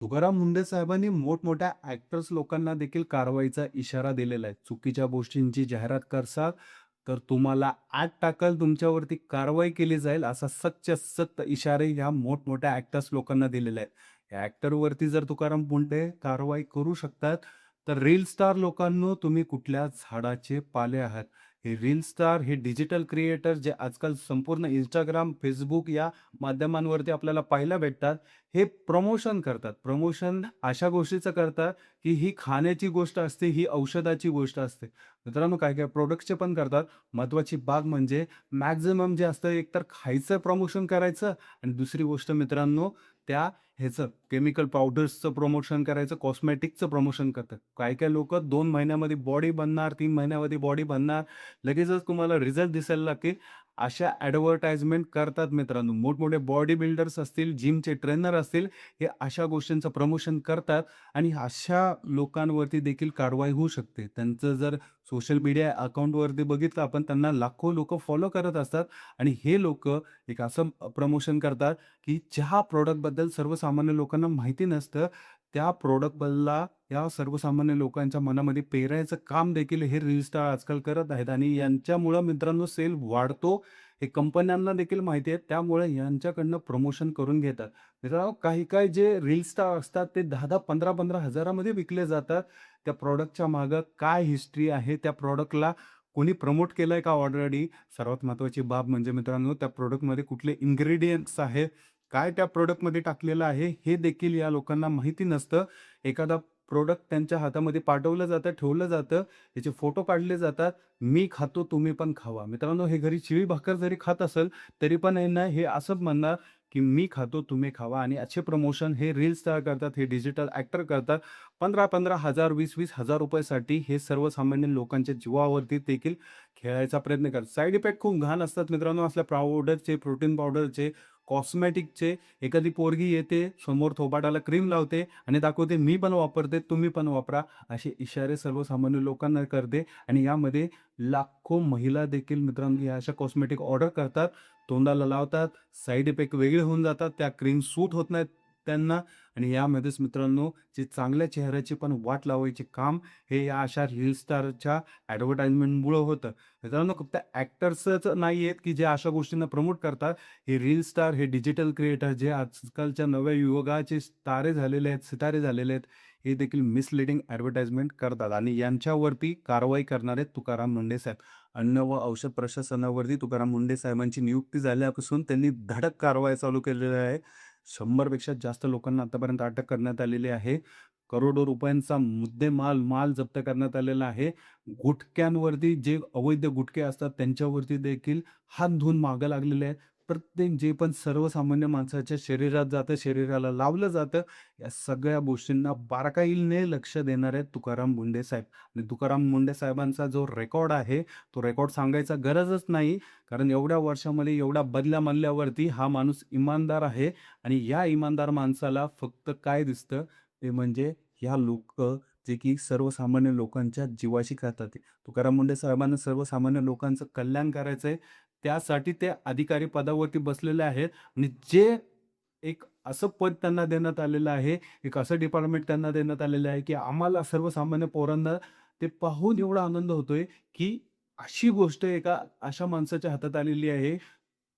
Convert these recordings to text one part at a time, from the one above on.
तुकाराम मुंढे साहेबांनी मोठमोठ्या ॲक्टर्स लोकांना देखील कारवाईचा इशारा दिलेला आहे. चुकीच्या गोष्टींची जाहिरात करसाल, तर तुम्हाला आत टाकल, तुमच्यावरती कारवाई केली जाईल, असा सक्त इशारे ह्या मोठमोठ्या ॲक्टर्स लोकांना दिलेले आहेत. या ॲक्टरवरती जर तुकाराम मुंढे कारवाई करू शकतात, तर रील स्टार लोकांनो, तुम्ही कुठल्या झाडाचे पाले आहात? हे रील स्टार, हे डिजिटल क्रिएटर जे आजकाल संपूर्ण Instagram, Facebook या माध्यमांवरती आपल्याला पाहायला भेटतात. हे प्रमोशन करतात. प्रमोशन अशा गोष्टीचं करतात, की ही खाण्याची गोष्ट असते, ही औषधाची गोष्ट असते. मित्रांनो, काही-काही प्रॉडक्ट्सचे पण करतात. महत्त्वाची बाब म्हणजे मॅक्सिमम जे असतं, एकतर खायचं प्रमोशन करायचं आणि दुसरी गोष्ट मित्रांनो, त्या ह्याचं केमिकल पावडर्सचं प्रमोशन करायचं, कॉस्मेटिकचं प्रमोशन करतात. काही-काही लोकं 2 महिन्यामध्ये बॉडी बनणार, 3 महिन्यामध्ये बॉडी बनणार, लगेचच तुम्हाला रिझल्ट दिसायला लागतील. अशा ॲडव्हर्टाइजमेंट करतात मित्रांनो. मोठमोठे बॉडी बिल्डर्स असतील, जिमचे ट्रेनर असतील, हे अशा गोष्टींचं प्रमोशन करतात आणि अशा लोकांवरती देखील कारवाई होऊ शकते. त्यांचं जर सोशल मीडिया अकाउंटवरती बघितलं आपण, त्यांना लाखो लोकं फॉलो करत असतात आणि हे लोकं एक असं प्रमोशन करतात, की ज्या प्रॉडक्टबद्दल सर्वसामान्य लोकांना माहिती नसतं, त्या प्रॉडक्टबद्दल या सर्वसामान्य लोकांच्या मनामध्ये पेरायचं काम देखील हे रील स्टार आजकाल करत आहेत आणि यांच्यामुळं मित्रांनो सेल वाढतो. हे कंपन्यांना देखील माहिती आहे. त्यामुळे यांच्याकडनं प्रमोशन करून घेतात. मित्रांनो, काही-काही जे रील स्टार असतात ते 10-10, 15-15 हजारामध्ये विकले जातात. त्या प्रॉडक्टच्या मागे काय हिस्ट्री आहे, त्या प्रॉडक्टला कोणी प्रमोट केलंय का ऑलरेडी? सर्वात महत्त्वाची बाब म्हणजे मित्रांनो, त्या प्रॉडक्टमध्ये कुठले इन्ग्रीडियंट्स आहेत, काय त्या प्रॉडक्टमध्ये टाकलेलं आहे, हे देखील या लोकांना माहिती नसतं. एखादा प्रॉडक्ट त्यांच्या हातामध्ये पाठवलं जातं, ठेवलं जातं, त्याचे फोटो काढले जातात. मी खातो, तुम्ही पण खावा. मित्रांनो, हे घरी शिळी भाकर जरी खात असेल, तरी पण आहे ना, हे असंच म्हणणार, की मी खातो, तुम्ही खावा आणि असे प्रमोशन हे रील स्टार करतात, हे डिजिटल ॲक्टर करतात. 15,000-15,000, 20,000 रुपयासाठी हे सर्वसामान्य लोकांच्या जीवावरती देखील खेळायचा प्रयत्न करतात. साइड इफेक्ट खूप घाण असतात मित्रांनो, असल्या पावडरचे, प्रोटीन पावडरचे, कॉस्मेटिकचे. एखादी पोरगी येते, समोर थोबाडाला क्रीम लावते आणि दाखवते, "मी पण वापरते, तुम्ही पण वापरा." असे इशारे सर्वसामान्य लोकांना करते आणि यामध्ये लाखो महिला देखील मित्रांनो या अशा कॉस्मेटिक ऑर्डर करतात, तोंडाला लावतात, साइड इफेक्ट वेगळे होऊन जातात, त्या क्रीम सूट होत नाहीत त्यांना आणि यामध्येच मित्रांनो जे चांगल्या चेहऱ्याची पण वाट लावायचे काम हे या अशा रील स्टारच्या ॲडव्हर्टाइजमेंटमुळं होतं. मित्रांनो, फक्त ॲक्टर्सच नाही आहेत, की जे अशा गोष्टींना प्रमोट करतात. हे रील स्टार, हे डिजिटल क्रिएटर जे आजकालच्या नव्या युगाचे तारे झालेले आहेत, सितारे झालेले आहेत, हे देखील मिसलीडिंग ॲडव्हर्टाइजमेंट करतात आणि यांच्यावरती कारवाई करणारे तुकाराम मुंढे साहेब. अन्न व औषध प्रशासनावरती तुकाराम मुंढे साहेबांची नियुक्ती झाल्यापासून त्यांनी धडक कारवाई चालू केलेली आहे. 100 पेक्षा जास्त लोकांना आतापर्यंत अटक करण्यात आलेली आहे. करोडो रुपयांचा माल जप्त करण्यात आलेला आहे. गुटख्यांवरती जे अवैध गुटखे असतात त्यांच्यावरती देखील हात धुवून मागं लागलेले आहेत. प्रत्येक जे पण सर्वसामान्य माणसाच्या शरीरात जातं, शरीराला लावलं जातं, या सगळ्या गोष्टींना बारकाईने लक्ष देणारे आहेत तुकाराम मुंढे साहेब. आणि तुकाराम मुंढे साहेबांचा जो रेकॉर्ड आहे, तो रेकॉर्ड सांगायचा गरजच नाही. कारण एवढ्या वर्षामध्ये एवढ्या बदल्या म्हणल्यावरती हा माणूस इमानदार आहे आणि या इमानदार माणसाला फक्त काय दिसतं, ते म्हणजे ह्या लोकं जे की सर्वसामान्य लोकांच्या जीवाशी खेळतात आहे. तुकाराम मुंढे साहेबांना सर्वसामान्य लोकांचं कल्याण करायचं आहे. त्यासाठी ते अधिकारी पदावरती बसलेले आहेत आणि जे एक असं पद त्यांना देण्यात आलेलं आहे, एक असं डिपार्टमेंट त्यांना देण्यात आलेलं आहे, की आम्हाला सर्वसामान्य पोरांना ते पाहून एवढा आनंद होतोय, की अशी गोष्ट एका अशा माणसाच्या हातात आलेली आहे.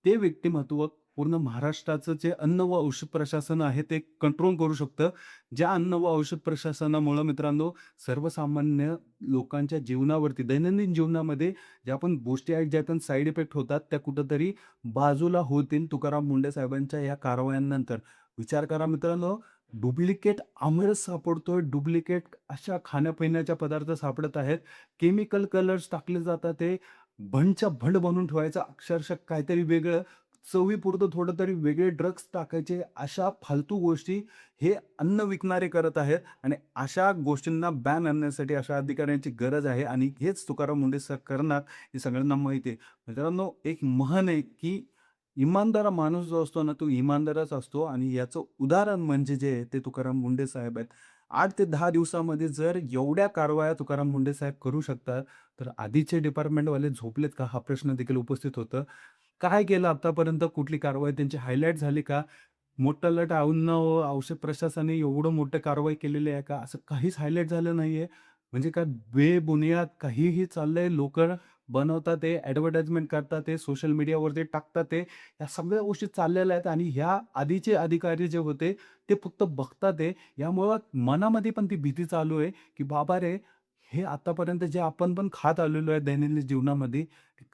ते व्यक्तिमत्व पूर्ण महाराष्ट्राचं जे अन्न व औषध प्रशासन आहे, ते कंट्रोल करू शकतं. ज्या अन्न व औषध प्रशासनामुळं मित्रांनो, सर्वसामान्य लोकांच्या जीवनावरती, दैनंदिन जीवनामध्ये ज्या पण गोष्टी आहेत, ज्यातून साइड इफेक्ट होतात, त्या कुठेतरी बाजूला होतील तुकाराम मुंढे साहेबांच्या या कारवायांनंतर. विचार करा मित्रांनो, डुप्लिकेट आमरस सापडतोय, डुप्लिकेट अशा खाण्यापिण्याचे पदार्थ सापडत आहेत. केमिकल कलर्स टाकले जातात, ते भंडच्या भंड बनवून ठेवायचं, अक्षरशः काहीतरी वेगळं, चवीपुरतं थोडं तरी वेगळे ड्रग्स टाकायचे, अशा फालतू गोष्टी हे अन्न विकणारे करत आहेत आणि अशा गोष्टींना बॅन आणण्यासाठी अशा अधिकाऱ्यांची गरज आहे आणि हेच तुकाराम मुंढे सर करणार, हे सगळ्यांना माहिती आहे. मित्रांनो, एक म्हण आहे, की इमानदार माणूस जो असतो ना, तो इमानदारच असतो आणि याचं उदाहरण म्हणजे जे आहे, ते तुकाराम मुंढे साहेब आहेत. 8 ते 10 दिवसामध्ये जर एवढ्या कारवाया तुकाराम मुंढे साहेब करू शकतात, तर आधीचे डिपार्टमेंटवाले झोपलेत का? हा प्रश्न देखील उपस्थित होतो. काय केलं आतापर्यंत? कुठली कारवाई त्यांची हायलाइट झाली का? मोठं औषध प्रशासनाने एवढं मोठं कारवाई केलेली आहे का? असं काहीच हायलाइट झालं नाहीये. म्हणजे काय बेबुनियाद काहीही चाललंय. लोकं बनवतात आहे, ॲडव्हर्टाइजमेंट करतात आहे, सोशल मीडियावरती टाकतात आहे. या सगळ्या गोष्टी चाललेल्या आहेत आणि ह्या आधीचे अधिकारी जे होते, ते फक्त बघतात आहे. यामुळं मनामध्ये पण ती भीती चालू आहे, की बाबा रे, हे आतापर्यंत जे आपण पण खात आलेलो आहे दैनंदिन जीवनामध्ये,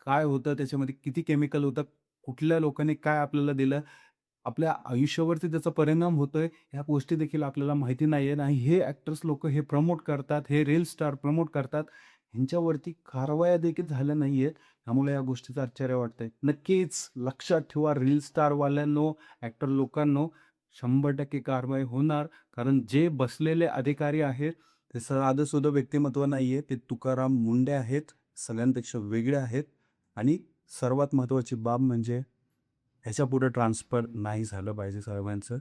काय होतं त्याच्यामध्ये, किती केमिकल होतं, कुठल्या लोकांनी काय आपल्याला दिलं, आपल्या आयुष्यावरती त्याचा परिणाम होतोय, ह्या गोष्टी देखील आपल्याला माहिती नाहीये आणि हे ॲक्टर्स लोकं हे प्रमोट करतात, हे रील स्टार प्रमोट करतात. ह्यांच्यावरती कारवाया देखील झाल्या नाहीयेत. त्यामुळे या गोष्टीचं आश्चर्य वाटतंय. नक्कीच लक्षात ठेवा रील स्टारवाल्यांनो, ॲक्टर लोकांनो, 100% कारवाई होणार. कारण जे बसलेले अधिकारी आहेत, ते साधं-सुधं व्यक्तिमत्व नाहीये. ते तुकाराम मुंडे आहेत. सगळ्यांपेक्षा वेगळे आहेत आणि सर्वात महत्त्वाची बाब म्हणजे ह्याच्यापुढे ट्रान्सफर नाही झालं पाहिजे सर्वांचं.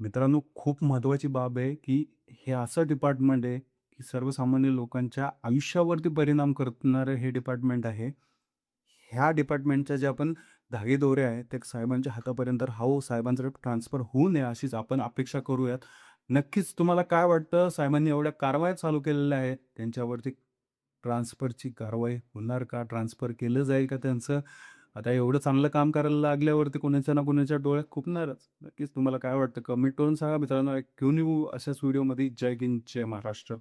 मित्रांनो, खूप महत्त्वाची बाब आहे, की हे असं डिपार्टमेंट आहे, की सर्वसामान्य लोकांच्या आयुष्यावरती परिणाम करणारं हे डिपार्टमेंट आहे. ह्या डिपार्टमेंटच्या ज्या आपण धागेदोरे आहेत, ते साहेबांच्या हातापर्यंत राहो, साहेबांकडे ट्रान्सफर होऊ नये अशीच आपण अपेक्षा करूयात. नक्कीच तुम्हाला काय वाटतं? साहेबांनी एवढ्या कारवाया चालू केलेल्या आहेत, त्यांच्यावरती ट्रान्सफरची कारवाई होणार का? ट्रान्सफर केलं जाईल का त्यांचं? आता एवढं चांगलं काम करायला लागल्यावरती कोणाच्या ना कोणाच्या डोळ्यात खुपणारच. नक्कीच तुम्हाला काय वाटतं? कमेंट करून सांगा मित्रांनो. घेऊन येऊ अशाच व्हिडिओमध्ये. जय हिंद, जय महाराष्ट्र.